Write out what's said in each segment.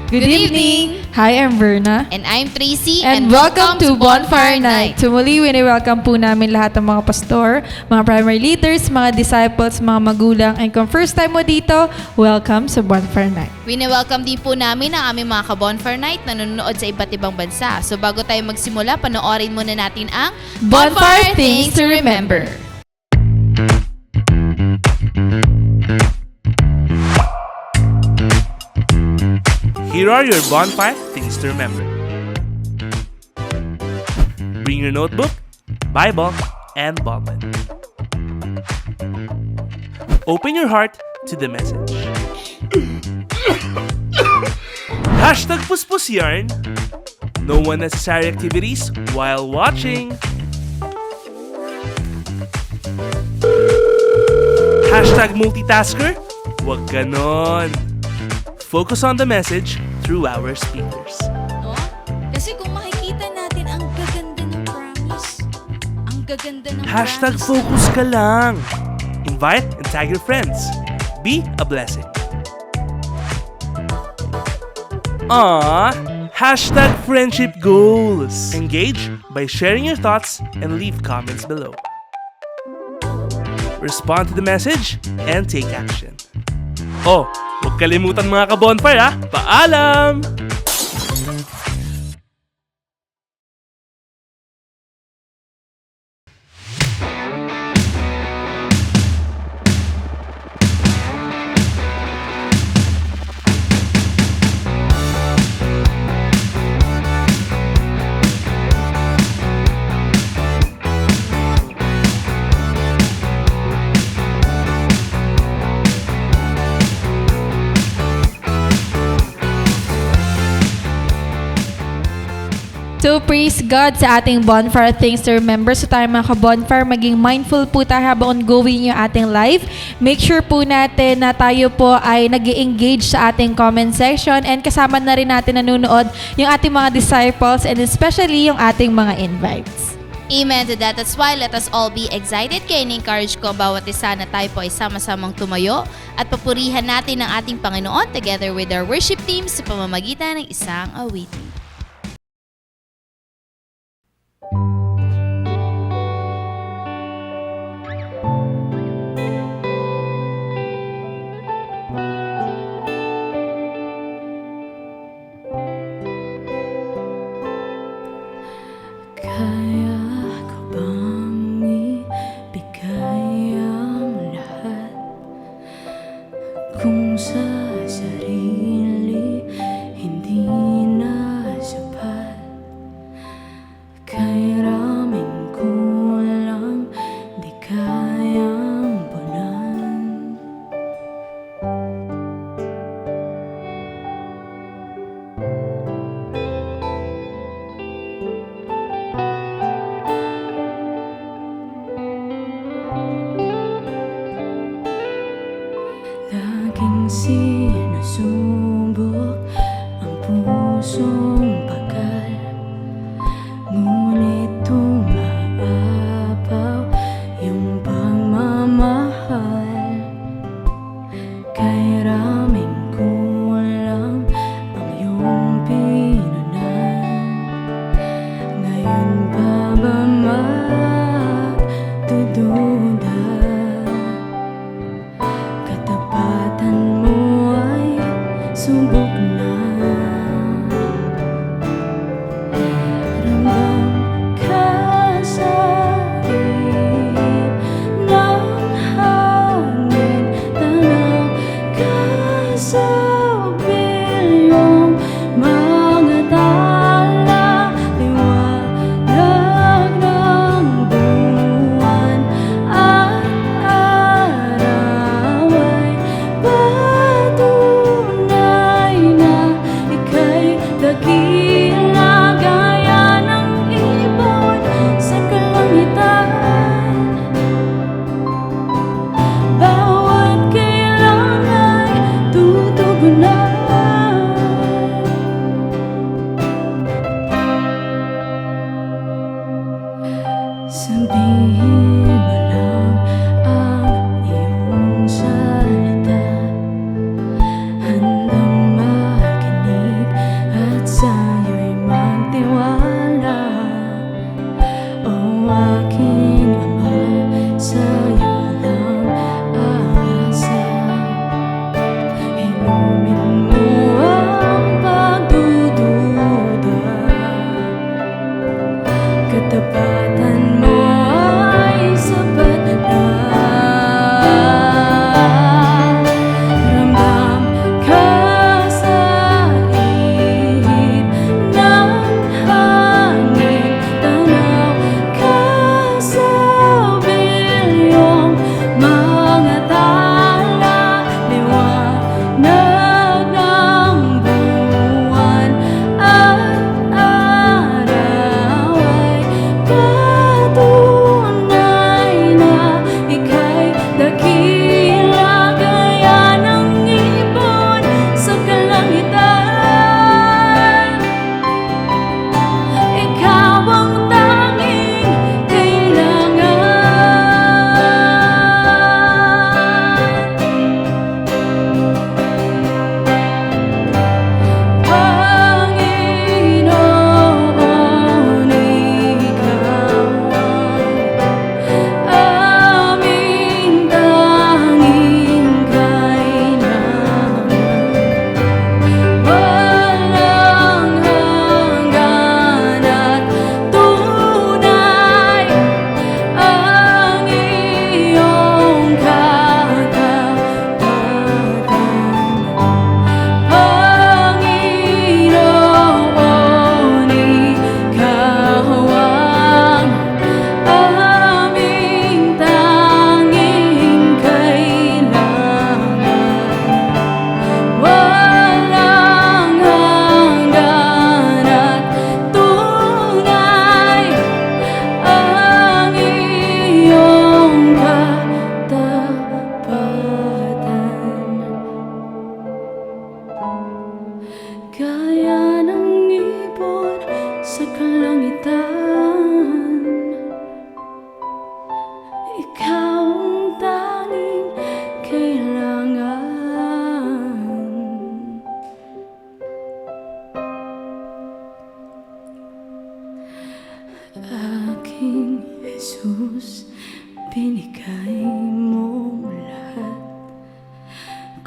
Good evening! Hi, I'm Verna. And I'm Tracy. And welcome to Bonfire Night. Tumuli, wini-welcome po namin lahat ng mga pastor, mga primary leaders, mga disciples, mga magulang. And kung first time mo dito, welcome sa Bonfire Night. Wini-welcome din po namin ang aming mga ka-Bonfire Night na nanonood sa iba't ibang bansa. So bago tayo magsimula, panoorin muna natin ang Bonfire Things to Remember. Here are your bonfire things to remember. Bring your notebook, Bible, and ballpen. Open your heart to the message. Hashtag Puspus Yarn. No unnecessary activities while watching. Hashtag multitasker. Wag ganon. Focus on the message through our speakers. No? Kasi kung makikita natin, ang gaganda ng promise. Ang gaganda ng Hashtag promise. focus ka lang. Invite and tag your friends. Be a blessing. Hashtag friendship goals. Engage by sharing your thoughts and leave comments below. Respond to the message and take action. Oh, huwag kalimutan mga ka-bonfire ha. Paalam! So, praise God sa ating Bonfire Things to Remember. So, tayo mga ka-bonfire, maging mindful po tayo habang ongoing yung ating live. Make sure po natin na tayo po ay nag-engage sa ating comment section and kasama na rin natin nanonood yung ating mga disciples and especially yung ating mga invites. Amen to that. That's why let us all be excited. Kaya ni-encourage ko ang bawat isa na tayo po ay sama-samang tumayo at papurihan natin ang ating Panginoon together with our worship team sa pamamagitan ng isang awitin. Kaya ko bang ibigay ang lahat kung sa sarili hindi na sapat? Kay raming kulang di kayang punan. Laging sinusubok ang pusong pagal, ngunit tumaapaw yung pagmamahal. Kay raming kulang ang iyong pinunan. Ngayon pa ba magdududa? Katapatan mo ay subok na. Ramdam ka sa ihip ng hangin. Tanaw ka sa bilyong mga tala. Liwanag ng buwan at araw ay patunay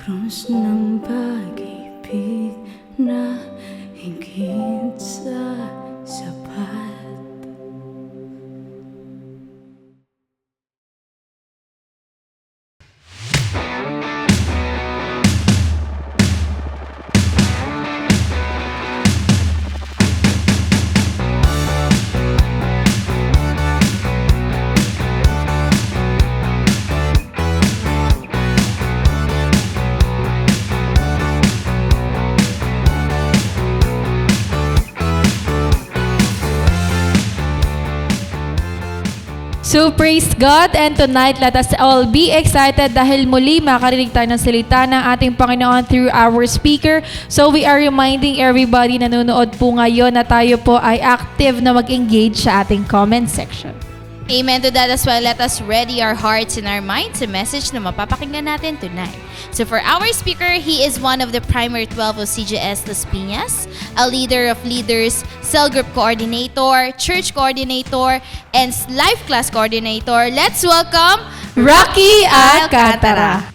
krus ng pag-ibig na higit sa sapat. So praise God, and tonight let us all be excited dahil muli makarinig tayo ng salita ng ating Panginoon through our speaker. So we are reminding everybody na nanonood po ngayon na tayo po ay active na mag-engage sa ating comment section. Amen to that as well. Let us ready our hearts and our minds sa message na mapapakinggan natin tonight. So for our speaker, he is one of the primary 12 of CGS Las Piñas, a leader of leaders, cell group coordinator, church coordinator, and life class coordinator. Let's welcome Rocky Alcantara.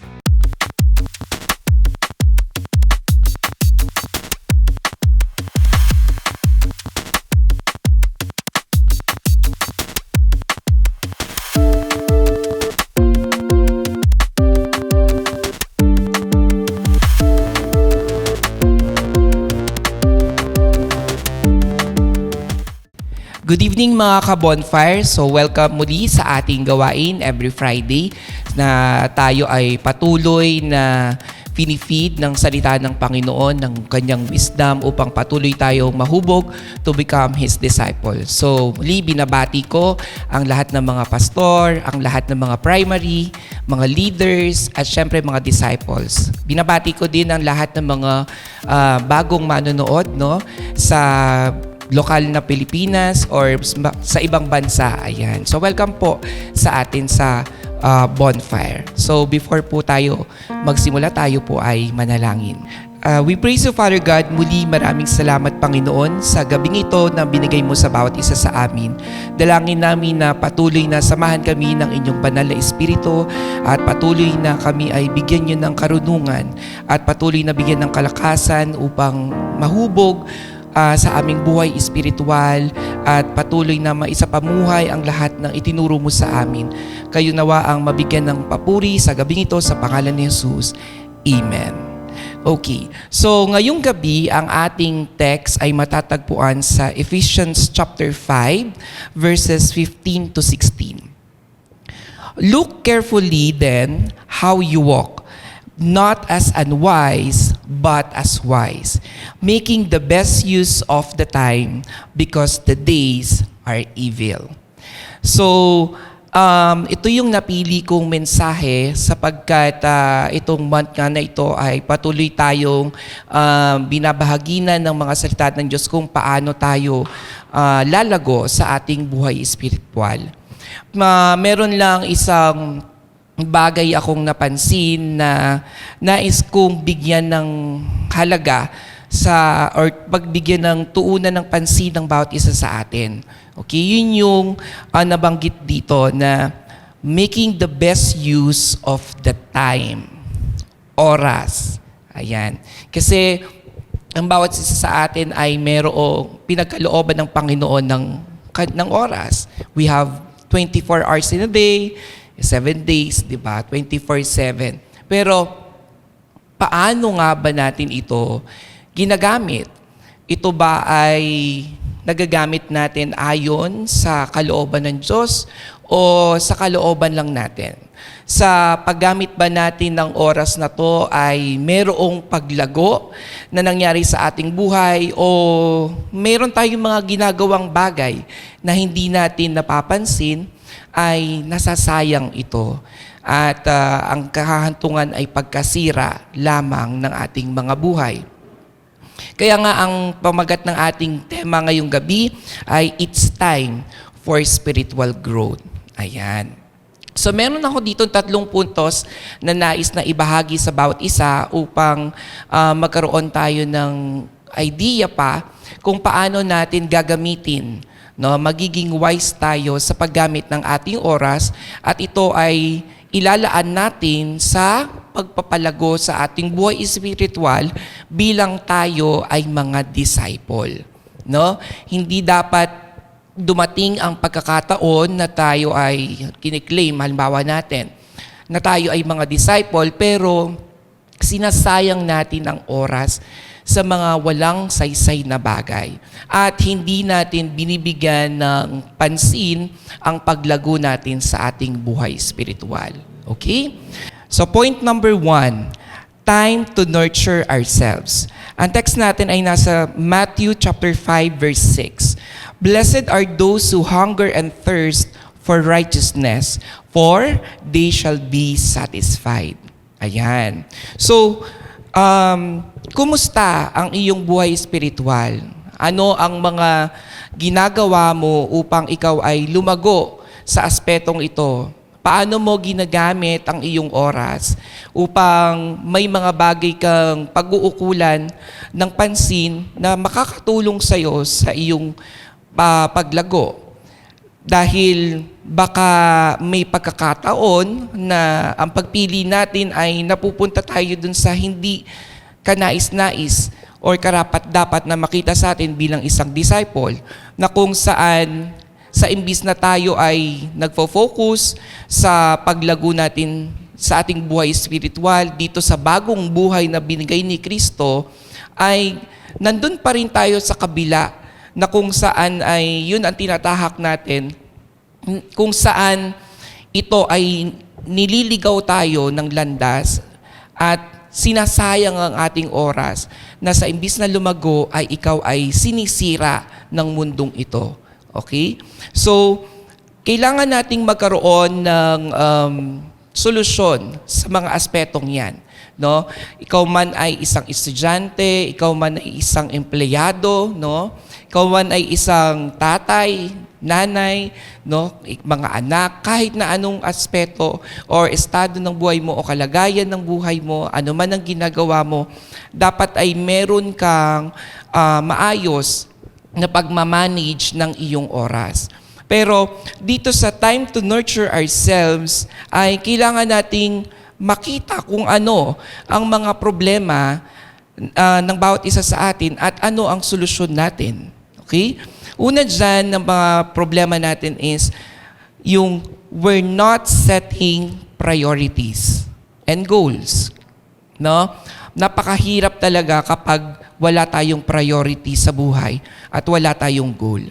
Good evening mga ka-bonfire. So welcome muli sa ating gawain every Friday na tayo ay patuloy na pinifeed ng salita ng Panginoon, ng kanyang wisdom upang patuloy tayong mahubog to become His disciples. So muli binabati ko ang lahat ng mga pastor, ang lahat ng mga primary, mga leaders at syempre mga disciples. Binabati ko din ang lahat ng mga bagong manonood sa lokal na Pilipinas or sa ibang bansa. Ayan. So welcome po sa atin sa bonfire. So before po tayo magsimula, tayo po ay manalangin. We praise you, Father God. Muli maraming salamat, Panginoon, sa gabing ito na binigay mo sa bawat isa sa amin. Dalangin namin na patuloy na samahan kami ng inyong banal na Espiritu at patuloy na kami ay bigyan nyo ng karunungan at patuloy na bigyan ng kalakasan upang mahubog sa aming buhay espiritual at patuloy na maisapamuhay ang lahat ng itinuro mo sa amin. Kayo nawa ang mabigyan ng papuri sa gabing ito sa pangalan ni Jesus. Amen. Okay, so ngayong gabi ang ating text ay matatagpuan sa Ephesians chapter 5 verses 15 to 16. Look carefully then how you walk, not as unwise, but as wise, making the best use of the time because the days are evil. So, ito yung napili kong mensahe sapagkat itong month nga na ito ay patuloy tayong binabahaginan ng mga salita ng Diyos kung paano tayo lalago sa ating buhay espiritual. Meron lang isang bagay akong napansin na nais kong bigyan ng halaga or pagbigyan ng tuunan ng pansin ng bawat isa sa atin. Okay, yun yung nabanggit dito na making the best use of the time. Oras. Ayan. Kasi ang bawat isa sa atin ay mayroong pinagkalooban ng Panginoon ng oras. We have 24 hours in a day, 7 days, di ba? 24/7. Pero paano nga ba natin ito ginagamit? Ito ba ay nagagamit natin ayon sa kalooban ng Diyos o sa kalooban lang natin? Sa paggamit ba natin ng oras na to ay merong paglago na nangyari sa ating buhay o meron tayong mga ginagawang bagay na hindi natin napapansin ay nasasayang ito at ang kahahantungan ay pagkasira lamang ng ating mga buhay. Kaya nga ang pamagat ng ating tema ngayong gabi ay It's Time for Spiritual Growth. Ayan. So meron ako dito 3 puntos na nais na ibahagi sa bawat isa upang magkaroon tayo ng idea pa kung paano natin gagamitin. Magiging wise tayo sa paggamit ng ating oras at ito ay ilalaan natin sa pagpapalago sa ating buhay spiritual bilang tayo ay mga disciple. No? Hindi dapat dumating ang pagkakataon na tayo ay kiniklaim, halimbawa natin, na tayo ay mga disciple pero sinasayang natin ang oras sa mga walang saysay na bagay. At hindi natin binibigyan ng pansin ang paglago natin sa ating buhay spiritual. Okay? So point number 1, time to nurture ourselves. Ang text natin ay nasa Matthew chapter 5 verse 6. Blessed are those who hunger and thirst for righteousness, for they shall be satisfied. Ayan. So, kumusta ang iyong buhay spiritual? Ano ang mga ginagawa mo upang ikaw ay lumago sa aspetong ito? Paano mo ginagamit ang iyong oras upang may mga bagay kang pag-uukulan ng pansin na makakatulong sa iyo sa iyong paglago? Dahil baka may pagkakataon na ang pagpili natin ay napupunta tayo dun sa hindi kanais-nais or karapat-dapat na makita sa atin bilang isang disciple, na kung saan sa imbis na tayo ay nagfo-focus sa paglago natin sa ating buhay spiritual dito sa bagong buhay na binigay ni Kristo, ay nandun pa rin tayo sa kabila na kung saan ay yun ang tinatahak natin, kung saan ito ay nililigaw tayo ng landas at sinasayang ang ating oras na sa imbis na lumago ay ikaw ay sinisira ng mundong ito. Okay? So, kailangan nating magkaroon ng solusyon sa mga aspetong yan. No? Ikaw man ay isang estudyante, ikaw man ay isang empleyado, no? Ikaw man ay isang tatay, nanay, no? Mga anak, kahit na anong aspeto or estado ng buhay mo o kalagayan ng buhay mo, ano man ang ginagawa mo, dapat ay meron kang maayos na pagmamanage ng iyong oras. Pero dito sa time to nurture ourselves ay kailangan nating makita kung ano ang mga problema ng bawat isa sa atin at ano ang solusyon natin. Okay? Una dyan ng mga problema natin is yung we're not setting priorities and goals. No? Napakahirap talaga kapag wala tayong priority sa buhay at wala tayong goal.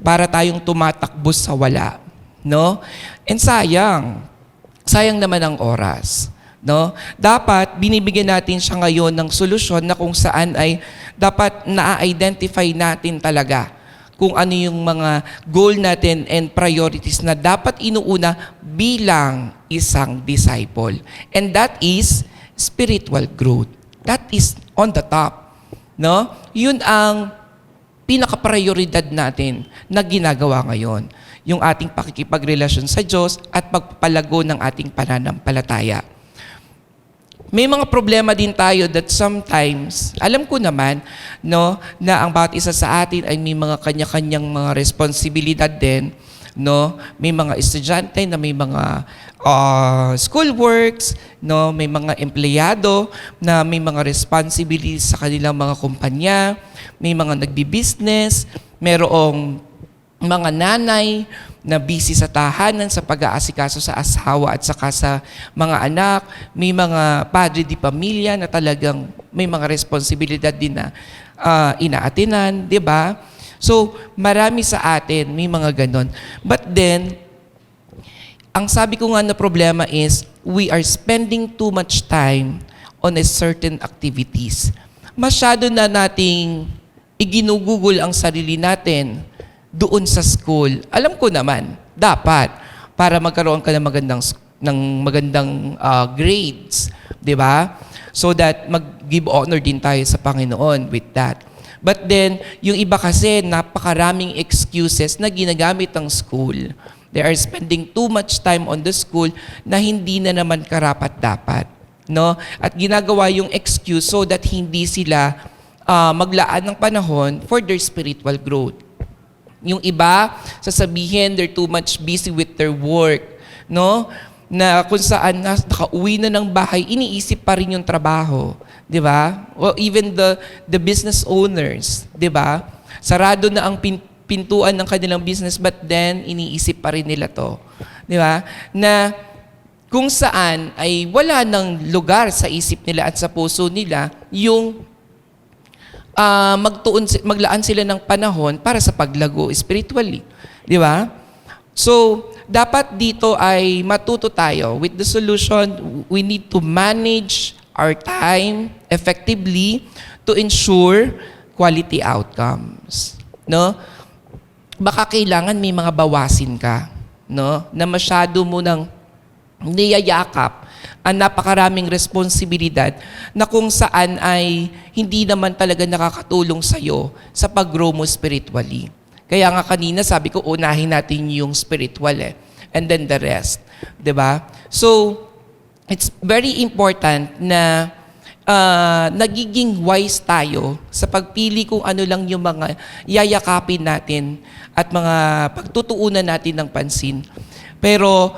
Para tayong tumatakbo sa wala. No? And sayang naman ang oras. No? Dapat binibigyan natin siya ngayon ng solusyon na kung saan ay dapat na-identify natin talaga kung ano yung mga goal natin and priorities na dapat inuuna bilang isang disciple. And that is spiritual growth. That is on the top. No? Yun ang pinaka-prioridad natin na ginagawa ngayon. Yung ating pakikipagrelasyon sa Diyos at pagpapalago ng ating pananampalataya. May mga problema din tayo that sometimes, alam ko naman, no, na ang bawat isa sa atin ay may mga kanya-kanyang mga responsibilidad din, no? May mga estudyante na may mga school works, no, may mga empleyado na may mga responsibilities sa kanilang mga kumpanya, may mga nagbi-business, merong mga nanay na busy sa tahanan sa pag-aasikaso sa asawa at saka sa mga anak, may mga padre di pamilya na talagang may mga responsibilidad din na inaatinan, di ba? So, marami sa atin, may mga ganon. But then, ang sabi ko nga na problema is, we are spending too much time on a certain activities. Masyado na nating iginugugol ang sarili natin doon sa school. Alam ko naman, dapat, para magkaroon ka ng magandang grades, di ba? So that mag-give honor din tayo sa Panginoon with that. But then, yung iba kasi, napakaraming excuses na ginagamit ng school. They are spending too much time on the school na hindi na naman karapat-dapat. No? At ginagawa yung excuse so that hindi sila maglaan ng panahon for their spiritual growth. Yung iba, sasabihin they're too much busy with their work, no? na kung saan nakauwi na ng bahay, iniisip pa rin yung trabaho. Di ba? Or even the business owners, di ba? Sarado na ang pintuan ng kanilang business, but then iniisip pa rin nila to. Di ba? Na kung saan ay wala ng lugar sa isip nila at sa puso nila yung maglaan sila ng panahon para sa paglago spiritually. Di ba? So, dapat dito ay matuto tayo. With the solution, we need to manage our time effectively to ensure quality outcomes. No? Baka kailangan may mga bawasin ka, no? Na masyado mo nang niyayakap ang napakaraming responsibilidad na kung saan ay hindi naman talaga nakakatulong sa'yo sa pag-grow mo spiritually. Kaya nga kanina sabi ko, unahin natin yung spiritual and then the rest. 'Di ba? So, it's very important na nagiging wise tayo sa pagpili kung ano lang yung mga yayakapin natin at mga pagtutuunan natin ng pansin. Pero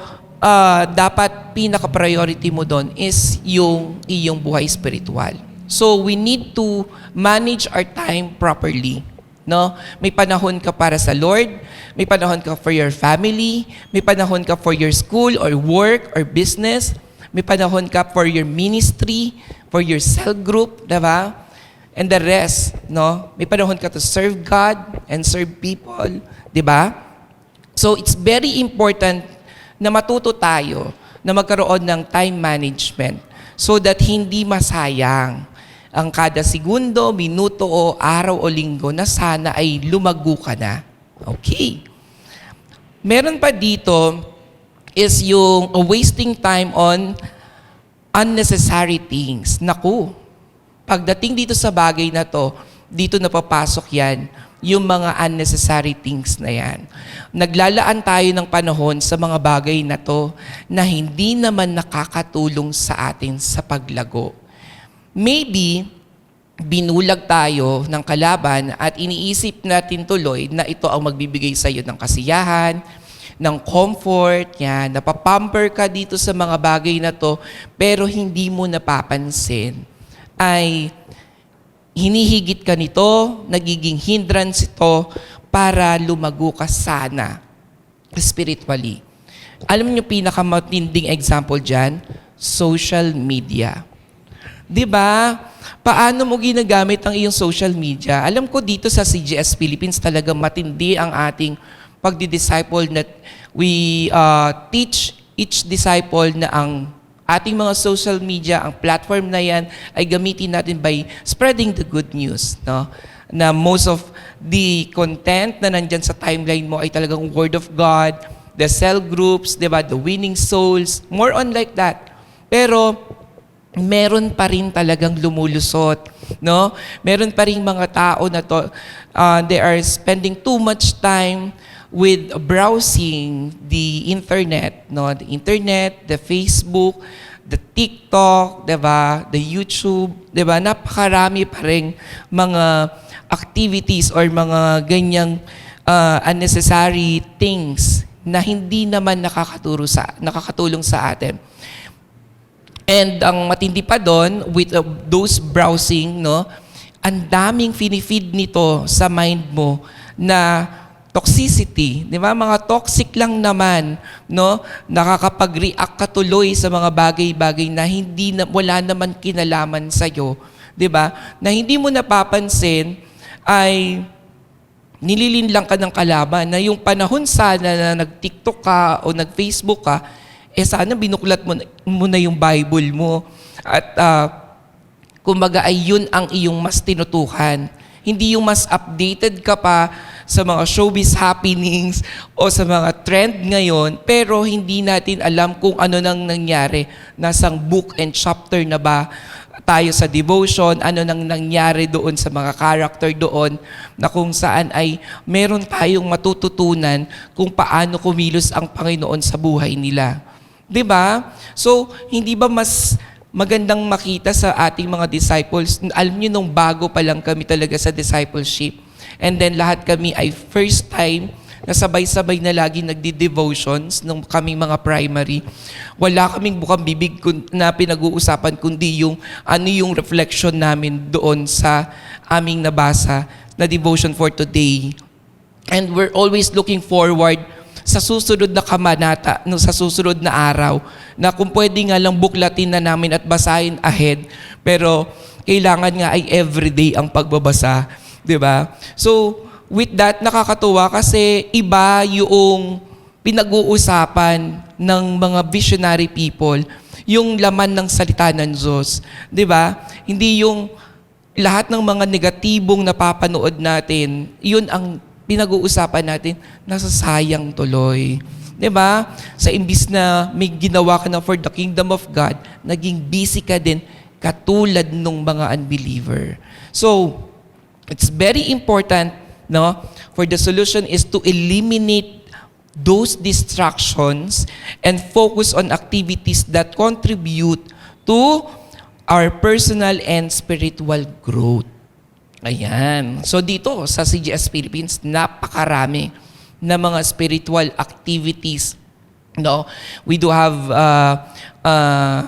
dapat pinaka-priority mo doon is yung iyong buhay spiritual. So we need to manage our time properly. No? May panahon ka para sa Lord, may panahon ka for your family, may panahon ka for your school or work or business, may panahon ka for your ministry, for your cell group, diba? And the rest, no? May panahon ka to serve God and serve people, diba? So it's very important na matuto tayo na magkaroon ng time management so that hindi masayang ang kada segundo, minuto o araw o linggo na sana ay lumago ka na. Okay. Meron pa dito is yung wasting time on unnecessary things. Naku, pagdating dito sa bagay na to, dito napapasok yan, yung mga unnecessary things na yan. Naglalaan tayo ng panahon sa mga bagay na to na hindi naman nakakatulong sa atin sa paglago. Maybe, binulag tayo ng kalaban at iniisip natin tuloy na ito ang magbibigay sa iyo ng kasiyahan, ng comfort, yan, napapamper ka dito sa mga bagay na to, pero hindi mo napapansin ay hinihigit ka nito, nagiging hindrance ito para lumago ka sana spiritually. Alam niyo pinakamatinding example dyan? Social media. 'Di ba? Paano mo ginagamit ang iyong social media? Alam ko dito sa CGS Philippines talagang matindi ang ating pagdi-disciple na we teach each disciple na ang ating mga social media, ang platform na yan, ay gamitin natin by spreading the good news. No? Na most of the content na nandyan sa timeline mo ay talagang Word of God, the cell groups, diba? The winning souls, more on like that. Pero, meron pa rin talagang lumulusot. No? Meron pa rin mga tao na to, they are spending too much time with browsing the internet, no? The internet, the Facebook, the TikTok, 'di ba? The YouTube, 'di ba? Napakarami pa ring mga activities or mga ganyang unnecessary things na hindi naman nakakatulong sa atin. And ang matindi pa doon with those browsing, no? Ang daming finifeed nito sa mind mo na toxicity, di ba? Mga toxic lang naman, no? Nakakapag-react ka tuloy sa mga bagay-bagay na wala naman kinalaman sa iyo, di ba? Na hindi mo napapansin ay nililinlang ka ng kalaban na yung panahon sana na nag-TikTok ka o nag-Facebook ka, sana binuklat mo na yung Bible mo at kumbaga ay yun ang iyong mas tinutukan. Hindi yung mas updated ka pa sa mga showbiz happenings o sa mga trend ngayon, pero hindi natin alam kung ano nang nangyari. Nasang book and chapter na ba tayo sa devotion, ano nang nangyari doon sa mga character doon, na kung saan ay meron tayong matututunan kung paano kumilos ang Panginoon sa buhay nila. 'Di ba? So, hindi ba mas magandang makita sa ating mga disciples? Alam niyo, nung bago pa lang kami talaga sa discipleship, and then lahat kami ay first time na sabay-sabay na lagi nagdi-devotions nung kaming mga primary. Wala kaming bukang bibig na pinag-uusapan kundi yung ano yung reflection namin doon sa aming nabasa na devotion for today. And we're always looking forward sa susunod na kabanata, no, sa susunod na araw, na kung pwede nga lang buklatin na namin at basahin ahead, pero kailangan nga ay everyday ang pagbabasa, di ba? So, with that, nakakatuwa kasi iba yung pinag-uusapan ng mga visionary people, yung laman ng salita ng Diyos, di ba? Hindi yung lahat ng mga negatibong napapanood natin, yun ang pinag-uusapan natin, nasasayang tuloy. Diba? Sa imbis na may ginawa ka na for the kingdom of God, naging busy ka din katulad ng mga unbeliever. So, it's very important, no? For the solution is to eliminate those distractions and focus on activities that contribute to our personal and spiritual growth. Ayan. So dito sa CGS Philippines, napakarami na mga spiritual activities. No? We do have,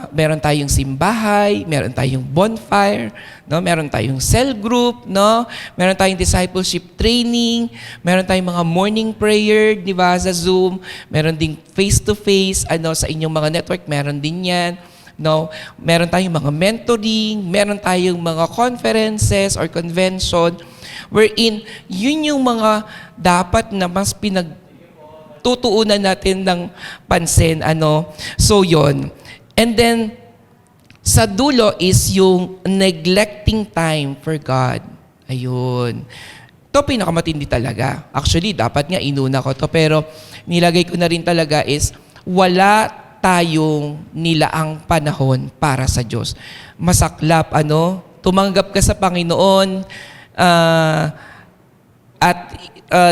meron tayong simbahay, meron tayong bonfire, no? Meron tayong cell group, no? Meron tayong discipleship training, meron tayong mga morning prayer, di ba, sa Zoom, meron ding face-to-face, sa inyong mga network, meron din yan. No, meron tayong mga mentoring, meron tayong mga conferences or convention wherein yun yung mga dapat na mas pinagtutuunan natin ng pansin. So yon. And then, sa dulo is yung neglecting time for God. Ayun. Ito pinakamatindi talaga. Actually, dapat nga inuna ko to pero nilagay ko na rin talaga is wala tayong nilaang panahon para sa Diyos. Masaklap, tumanggap ka sa Panginoon at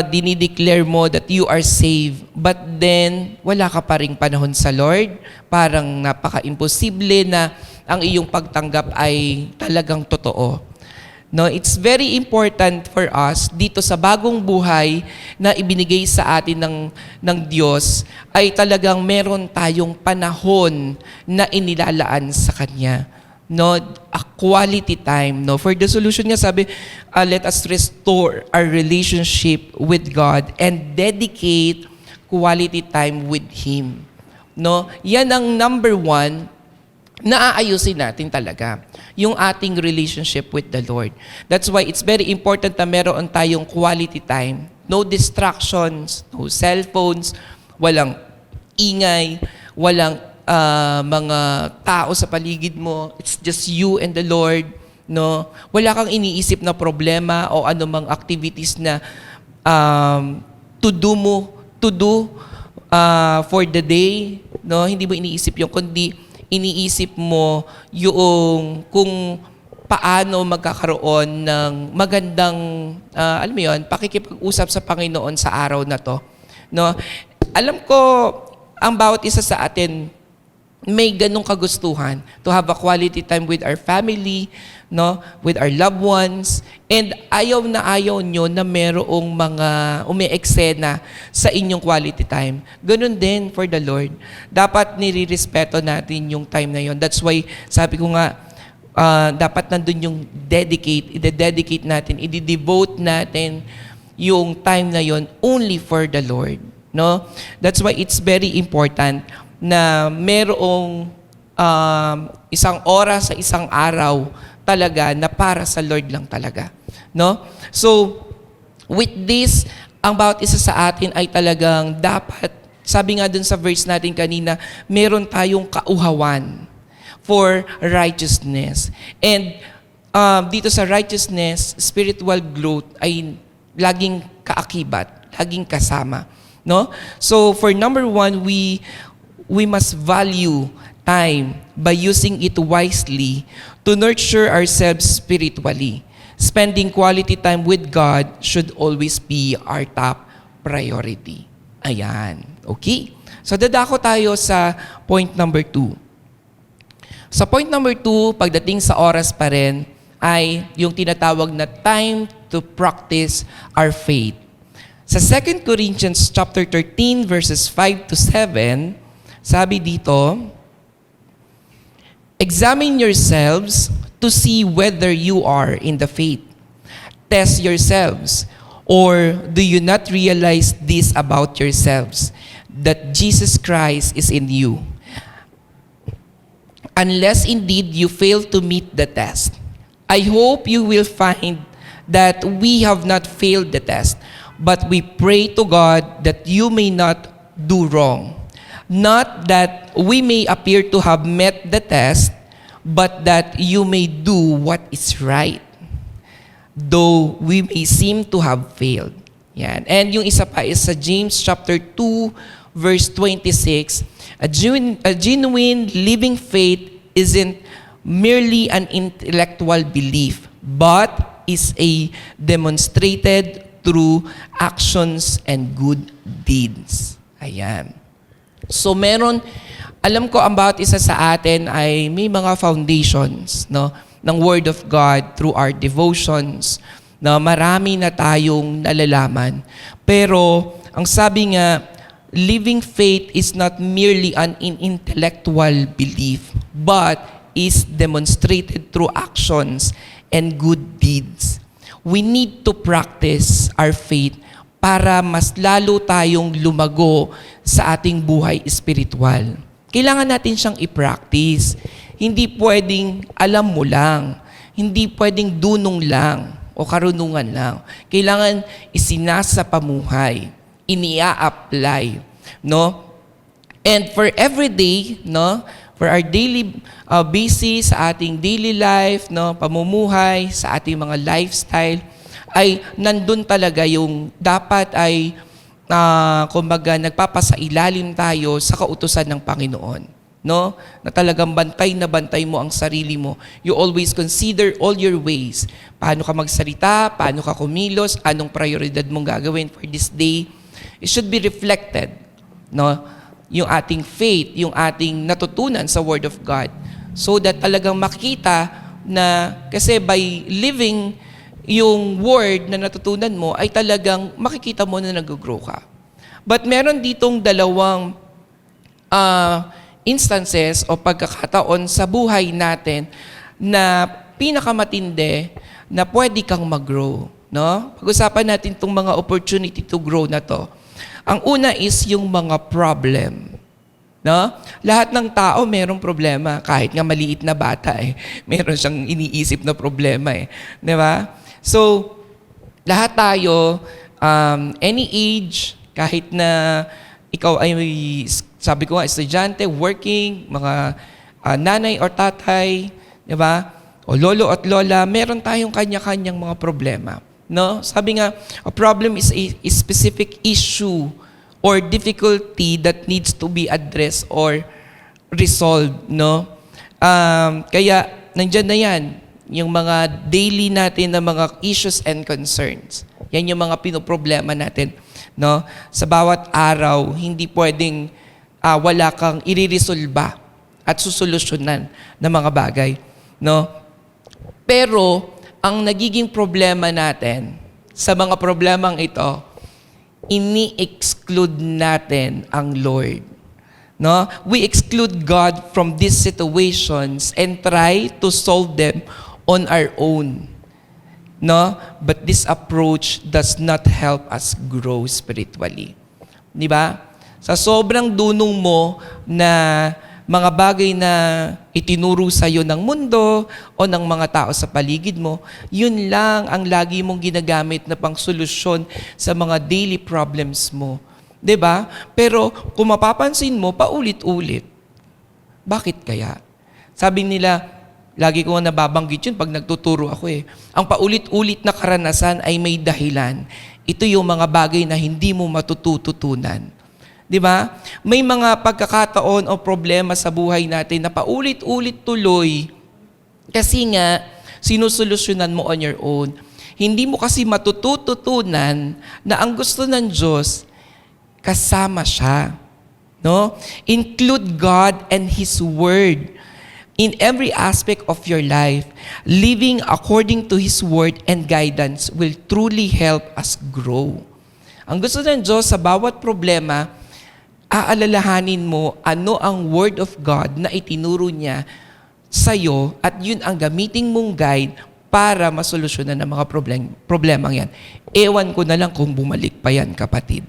dinideclare mo that you are saved, but then wala ka pa ring panahon sa Lord. Parang napaka-imposible na ang iyong pagtanggap ay talagang totoo. No, it's very important for us dito sa bagong buhay na ibinigay sa atin ng Diyos ay talagang meron tayong panahon na inilalaan sa Kanya. No, a quality time. No, for the solution nga sabi, let us restore our relationship with God and dedicate quality time with Him. No, yan ang number one na aayusin natin talaga yung ating relationship with the Lord. That's why it's very important na meron tayong quality time. No distractions, no cellphones, walang ingay, walang mga tao sa paligid mo. It's just you and the Lord. No? Wala kang iniisip na problema o anumang activities na to do for the day. No? Hindi mo iniisip yung kundi iniisip mo yung kung paano magkakaroon ng magandang, pakikipag-usap sa Panginoon sa araw na to. No? Alam ko, ang bawat isa sa atin may ganong kagustuhan to have a quality time with our family, no, with our loved ones, and ayaw nyo na merong mga umi-eksena sa inyong quality time. Ganon din for the Lord. Dapat nirirespeto natin yung time na yon. That's why sabi ko nga, dapat nandun yung i-dedicate natin, i-devote natin yung time na yon only for the Lord. No? That's why it's very important na merong isang oras sa isang araw talaga na para sa Lord lang talaga. No? So, with this, ang bawat isa sa atin ay talagang dapat, sabi nga dun sa verse natin kanina, meron tayong kauhawan for righteousness. And dito sa righteousness, spiritual growth ay laging kaakibat, laging kasama. No? So, for number one, we must value time by using it wisely to nurture ourselves spiritually. Spending quality time with God should always be our top priority. Ayan. Okay. So, dadako tayo sa point number 2. Sa point number 2, pagdating sa oras pa rin, ay yung tinatawag na time to practice our faith. Sa 2 Corinthians chapter 13 verses 5 to 7, sabi dito, examine yourselves to see whether you are in the faith. Test yourselves. Or do you not realize this about yourselves, that Jesus Christ is in you? Unless indeed you fail to meet the test. I hope you will find that we have not failed the test, but we pray to God that you may not do wrong. Not that we may appear to have met the test, but that you may do what is right, though we may seem to have failed. Yan. And yung isa pa is sa James chapter 2, verse 26, a genuine living faith isn't merely an intellectual belief, but is a demonstrated through actions and good deeds. Ayan. So meron, alam ko ang bawat isa sa atin ay may mga foundations, no, ng Word of God through our devotions, na marami na tayong nalalaman. Pero ang sabi nga, living faith is not merely an intellectual belief, but is demonstrated through actions and good deeds. We need to practice our faith para mas lalo tayong lumago sa ating buhay espiritual. Kailangan natin siyang i-practice. Hindi pwedeng alam mo lang. Hindi pwedeng dunong lang o karunungan lang. Kailangan isinasa pamuhay. Inia-apply, no? And for every day, no, for our daily basis, sa ating daily life, no, pamumuhay, sa ating mga lifestyle, ay nandun talaga yung dapat ay, kumbaga, nagpapasailalim tayo sa kautusan ng Panginoon. No? Na talagang bantay na bantay mo ang sarili mo. You always consider all your ways. Paano ka magsalita, paano ka kumilos, anong prioridad mong gagawin for this day. It should be reflected, no? Yung ating faith, yung ating natutunan sa Word of God. So that talagang makikita na, kasi by living yung Word na natutunan mo, ay talagang makikita mo na nag-grow ka. But meron ditong dalawang instances o pagkakataon sa buhay natin na pinakamatindi na pwede kang mag-grow. No? Pag-usapan natin itong mga opportunity to grow na to. Ang una is yung mga problem. No? Lahat ng tao mayroong problema. Kahit nga maliit na bata, meron siyang iniisip na problema. Di ba? So, lahat tayo, any age, kahit na ikaw ay, sabi ko nga, estudyante, working, mga nanay or tatay, di ba? O lolo at lola, meron tayong kanya-kanyang mga problema. No? Sabi nga, a problem is a specific issue or difficulty that needs to be addressed or resolved. No? Kaya, nandyan na yan, yung mga daily natin na mga issues and concerns. Yan yung mga pinoproblema natin. No? Sa bawat araw, hindi pwedeng wala kang iriresolba at susolusyonan ng mga bagay. No? Pero, ang nagiging problema natin sa mga problemang ito, ini-exclude natin ang Lord. No? We exclude God from these situations and try to solve them on our own. No? But this approach does not help us grow spiritually. Di ba? Sa sobrang dunong mo na mga bagay na itinuro sa iyo ng mundo o ng mga tao sa paligid mo, yun lang ang lagi mong ginagamit na pangsolusyon sa mga daily problems mo. 'Di ba? Pero kung mapapansin mo, paulit-ulit. Bakit kaya? Sabi nila, lagi ko nababanggit yun pag nagtuturo ako Ang paulit-ulit na karanasan ay may dahilan. Ito yung mga bagay na hindi mo matututunan. Di ba? May mga pagkakataon o problema sa buhay natin na paulit-ulit tuloy kasi nga sinusolusyonan mo on your own. Hindi mo kasi matututunan na ang gusto ng Diyos kasama siya. No? Include God and His Word in every aspect of your life. Living according to His Word and guidance will truly help us grow. Ang gusto ng Diyos sa bawat problema, aalalahanin mo ano ang Word of God na itinuro niya sa'yo at yun ang gamitin mong guide para masolusyonan ang mga problemang yan. Ewan ko na lang kung bumalik pa yan, kapatid.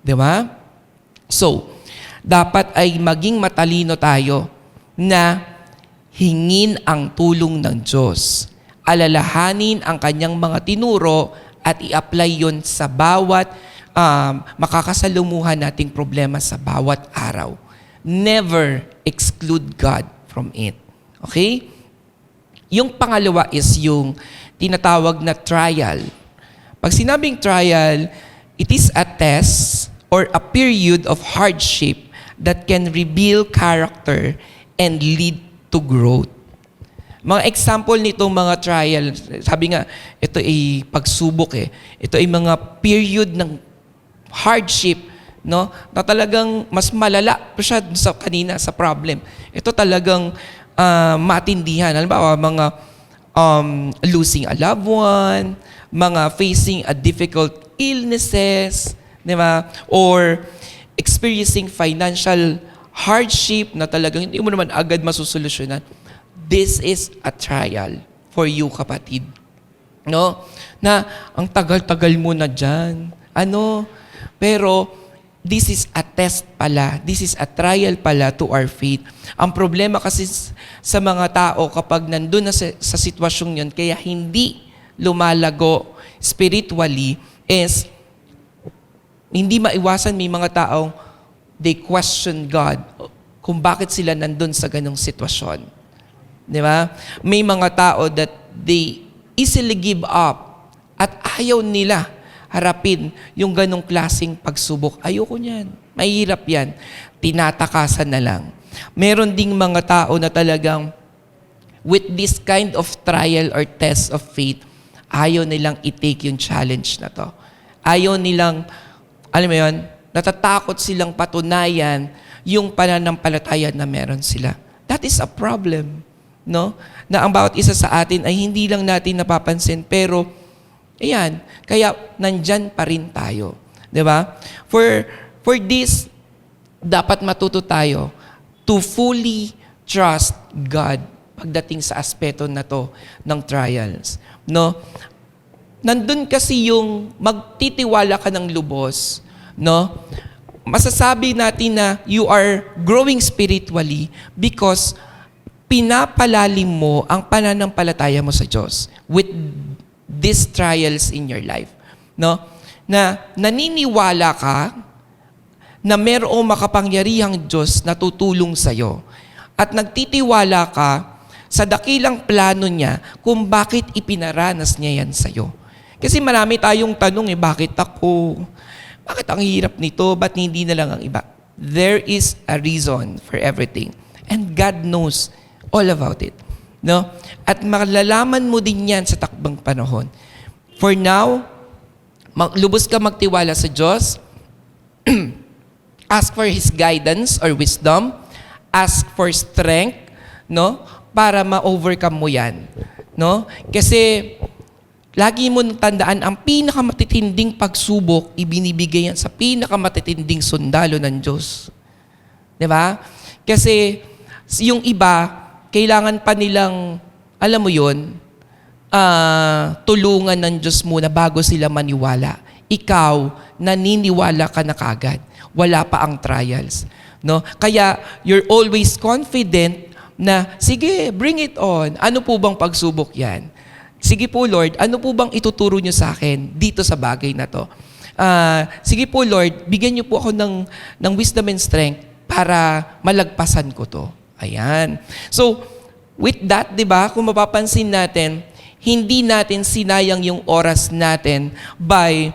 Di ba? So, dapat ay maging matalino tayo na hingin ang tulong ng Diyos. Alalahanin ang kanyang mga tinuro at i-apply yon sa bawat makakasalumuhan nating problema sa bawat araw. Never exclude God from it. Okay? Yung pangalawa is yung tinatawag na trial. Pag sinabing trial, it is a test or a period of hardship that can reveal character and lead to growth. Mga example nitong mga trial, sabi nga, ito ay pagsubok eh. Ito ay mga period ng hardship, no? Na talagang mas malala pa siya sa kanina sa problem. Ito talagang matindihan. Halimbawa, mga losing a loved one, mga facing a difficult illnesses, di ba? Or experiencing financial hardship na talagang hindi mo naman agad masusolusyonan. This is a trial for you, kapatid. No? Na ang tagal-tagal mo na dyan. Pero this is a test pala. This is a trial pala to our faith. Ang problema kasi sa mga tao kapag nandun na sa sitwasyong yun, kaya hindi lumalago spiritually is hindi maiwasan may mga taong they question God kung bakit sila nandun sa ganong sitwasyon. Di ba? May mga tao that they easily give up at ayaw nila harapin yung ganong klaseng pagsubok. Ayoko niyan. Mahirap yan. Tinatakasan na lang. Meron ding mga tao na talagang with this kind of trial or test of faith, ayaw nilang i-take yung challenge na to. Ayaw nilang, alam mo yun, natatakot silang patunayan yung pananampalataya na meron sila. That is a problem. No? Na ang bawat isa sa atin ay hindi lang natin napapansin, pero ayan, kaya nandyan pa rin tayo. 'Di ba? For this, dapat matuto tayo to fully trust God pagdating sa aspeto na to ng trials. No? Nandun kasi yung magtitiwala ka ng lubos, no? Masasabi natin na you are growing spiritually because pinapalalim mo ang pananampalataya mo sa Diyos with these trials in your life. No? Na naniniwala ka na mayroong makapangyarihang Diyos na tutulong sa'yo. At nagtitiwala ka sa dakilang plano niya kung bakit ipinaranas niya yan sa'yo. Kasi marami tayong tanong bakit ako? Bakit ang hirap nito? Ba't hindi na lang ang iba? There is a reason for everything. And God knows all about it. No? At malalaman mo din yan sa takbang panahon. For now, lubos ka magtiwala sa Diyos. Ask for His guidance or wisdom. Ask for strength, no? Para ma-overcome mo yan. No? Kasi lagi mo tandaan, ang pinakamatitinding pagsubok, ibinibigay yan sa pinakamatitinding sundalo ng Diyos. Diba? Kasi yung iba, kailangan pa nilang, alam mo yun, tulungan ng Diyos muna bago sila maniwala. Ikaw, naniniwala ka na kagad. Wala pa ang trials. No? Kaya, you're always confident na, sige, bring it on. Ano po bang pagsubok yan? Sige po, Lord, ano po bang ituturo niyo sa akin dito sa bagay na to? Sige po, Lord, bigyan niyo po ako ng wisdom and strength para malagpasan ko to. Ayan. So, with that, di ba, kung mapapansin natin, hindi natin sinayang yung oras natin by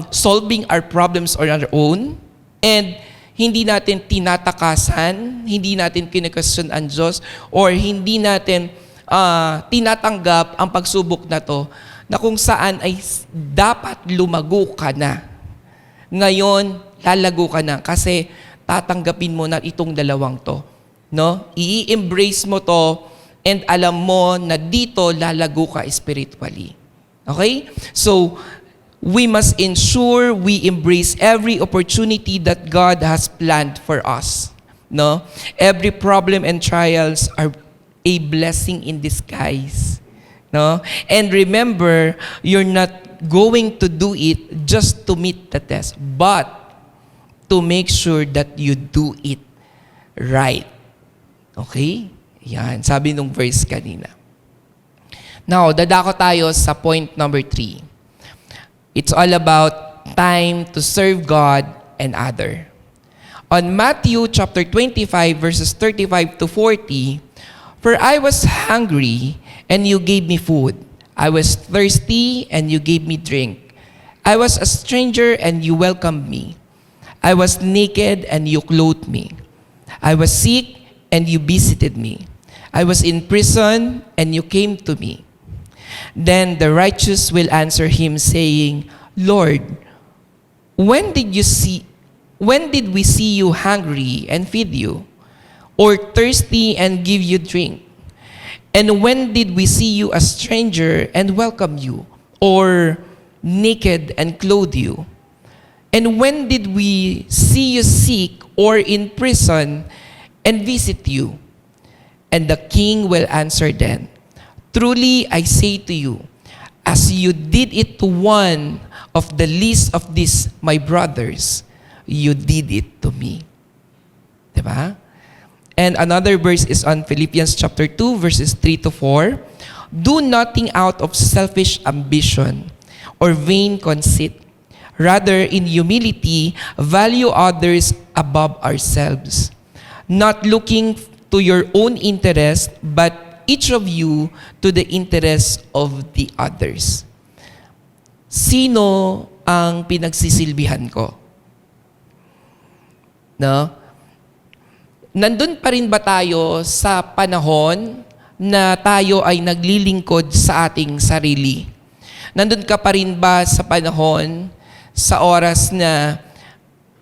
solving our problems on our own, and hindi natin tinatakasan, hindi natin kine-question ang Diyos, or hindi natin tinatanggap ang pagsubok na to, na kung saan ay dapat lumago ka na. Ngayon, lalago ka na kasi tatanggapin mo na itong dalawang to. No? I-embrace mo to and alam mo na dito lalago ka spiritually. Okay? So, we must ensure we embrace every opportunity that God has planned for us. No? Every problem and trials are a blessing in disguise. No? And remember, you're not going to do it just to meet the test, but to make sure that you do it right. Okay? Yan, sabi nung verse kanina. Now, dadako tayo sa point number 3. It's all about time to serve God and other. On Matthew chapter 25 verses 35 to 40, "For I was hungry, and you gave me food. I was thirsty, and you gave me drink. I was a stranger, and you welcomed me. I was naked, and you clothed me. I was sick, and you visited me. I was in prison, and you came to me." Then the righteous will answer him, saying, "Lord, when did we see you hungry and feed you, or thirsty and give you drink? And when did we see you a stranger and welcome you, or naked and clothe you? And when did we see you sick or in prison and visit you?" And the king will answer them, "Truly I say to you, as you did it to one of the least of these my brothers, you did it to me." Diba? And another verse is on Philippians chapter 2, verses 3 to 4. "Do nothing out of selfish ambition or vain conceit. Rather, in humility, value others above ourselves, not looking to your own interest, but each of you to the interest of the others." Sino ang pinagsisilbihan ko? No? Nandun pa rin ba tayo sa panahon na tayo ay naglilingkod sa ating sarili? Nandun ka pa rin ba sa panahon, sa oras na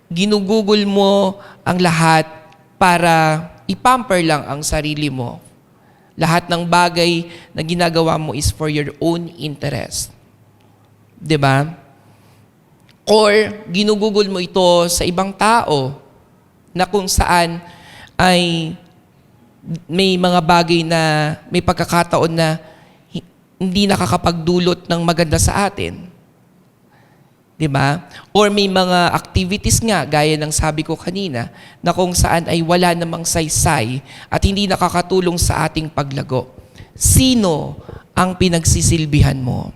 ginugugol mo ang lahat para ipamper lang ang sarili mo? Lahat ng bagay na ginagawa mo is for your own interest. 'Di ba? Or ginugugol mo ito sa ibang tao na kung saan ay may mga bagay na may pagkakataon na hindi nakakapagdulot ng maganda sa atin. 'Di ba? Or may mga activities nga, gaya ng sabi ko kanina, na kung saan ay wala namang saysay at hindi nakakatulong sa ating paglago. Sino ang pinagsisilbihan mo?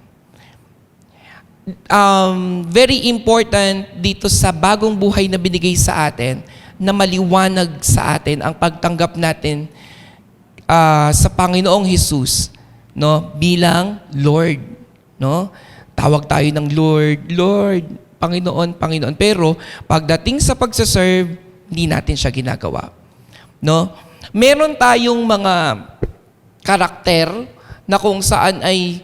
Very important dito sa bagong buhay na binigay sa atin, na maliwanag sa atin ang pagtanggap natin sa Panginoong Hesus, no, bilang Lord, no? Tawag tayo ng Lord, Lord, Panginoon, Panginoon. Pero pagdating sa pagsaserve, hindi natin siya ginagawa. No? Meron tayong mga karakter na kung saan ay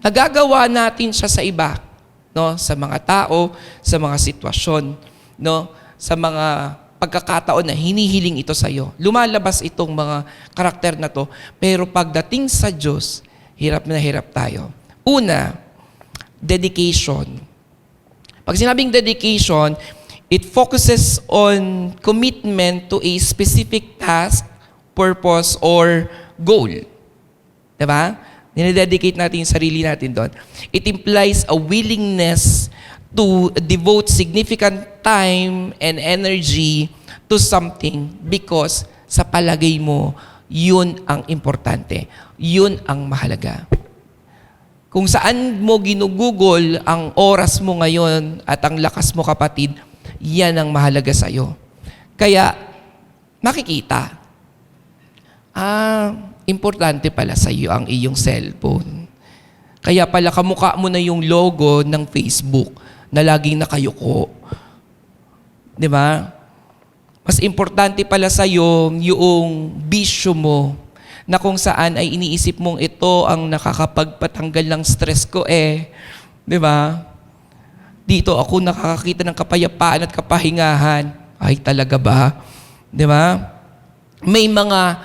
nagagawa natin siya sa iba, no? Sa mga tao, sa mga sitwasyon, no? Sa mga pagkakataon na hinihiling ito sa iyo. Lumalabas itong mga karakter na to, pero pagdating sa Diyos, hirap na hirap tayo. Una, dedication. Pag sinabing dedication, it focuses on commitment to a specific task, purpose, or goal. Diba? Dinededicate natin yung sarili natin doon. It implies a willingness to devote significant time and energy to something because sa palagay mo, yun ang importante. Yun ang mahalaga. Kung saan mo ginugugol ang oras mo ngayon at ang lakas mo, kapatid, yan ang mahalaga sa iyo. Kaya, makikita, importante pala sa iyo ang iyong cellphone. Kaya pala kamukha mo na yung logo ng Facebook na laging nakayuko. Di ba? Mas importante pala sa iyo yung bisyo mo, na kung saan ay iniisip mong ito ang nakakapagpatanggal ng stress ko Di ba? Dito ako nakakakita ng kapayapaan at kapahingahan. Ay, talaga ba? Di ba? May mga